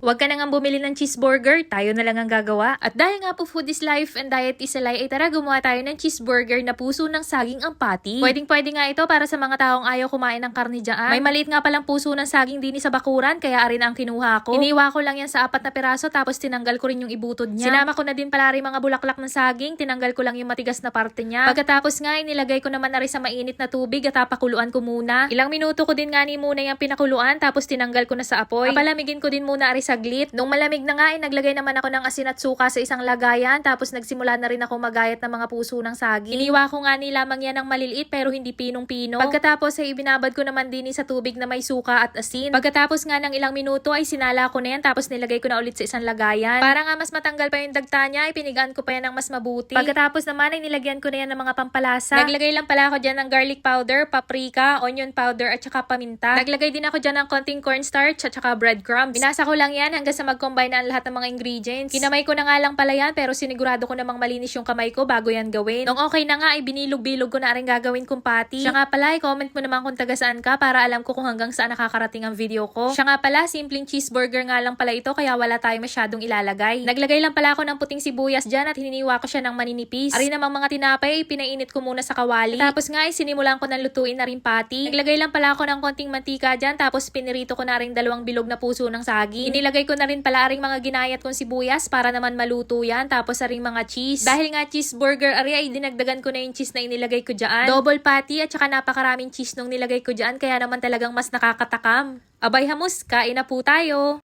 Huwag ka na nga bumili ng cheeseburger, tayo na lang ang gagawa. At dahil nga po food is life and diet is a lie, ay tara gumawa tayo ng cheeseburger na puso ng saging ang patty. Pwedeng-pwede nga ito para sa mga taong ayaw kumain ng karne dyan. May maliit nga palang puso ng saging din sa bakuran, kaya arin ang kinuha ko. Iniwa ko lang yan sa 4 na piraso, tapos tinanggal ko rin yung ibutod niya. Sinama ko na din pala rin mga bulaklak ng saging, tinanggal ko lang yung matigas na parte niya. Pagkatapos nga, inilagay ko naman na rin sa mainit na tubig at papakuluan ko muna. Ilang minuto ko din nga ni muna yung pinakuluan, tapos tinanggal ko na sa apoy. Palamigin ko din muna ari saglit. Nung malamig na nga, naglagay naman ako ng asin at suka sa isang lagayan, tapos nagsimula na rin ako magayat ng mga puso ng saging. Iniwa ko nga ni lamang yan ng maliliit pero hindi pinong-pino. Pagkatapos ay ibinabad ko naman din sa tubig na may suka at asin. Pagkatapos nga ng ilang minuto ay sinala ko na yan, tapos nilagay ko na ulit sa isang lagayan. Para nga mas matanggal pa yung dagta niya, ay pinigaan ko pa yan ng mas mabuti. Pagkatapos naman ay nilagyan ko na yan ng mga pampalasa. Naglagay lang pala ako dyan ng garlic powder, paprika, onion powder at saka paminta. Naglagay din ako dyan ng konting cornstarch at saka breadcrumbs. Binasa ko lang yan hanggang sa mag-combine na ang lahat ng mga ingredients. Kinamay ko na nga lang pala yan, pero sinigurado ko namang malinis yung kamay ko bago yan gawin. Nung okay na nga ay binilog-bilog ko na rin gagawin kong patty. Siya nga pala, i-comment mo naman kung taga saan ka para alam ko kung hanggang saan nakakarating ang video ko. Siya nga pala, simpleng cheeseburger nga lang pala ito, kaya wala tayong masyadong ilalagay. Naglagay lang pala ako ng puting sibuyas dyan at hininiwa ko siya ng maninipis. Ari namang mga tinapay, pinainit ko muna sa kawali. Tapos nga ay sinimulan ko ng lutuin na rin patty. Naglagay lang pala ako ng konting mantika dyan, tapos pinirito ko na rin 2 bilog na puso ng saging. Inilagay ko na rin pala aring mga ginayat kong sibuyas para naman maluto yan, tapos aring mga cheese. Dahil nga cheeseburger ari ay dinagdagan ko na yung cheese na inilagay ko dyan. Double patty at saka napakaraming cheese nung nilagay ko dyan, kaya naman talagang mas nakakatakam. Abay hamus, kain na po tayo!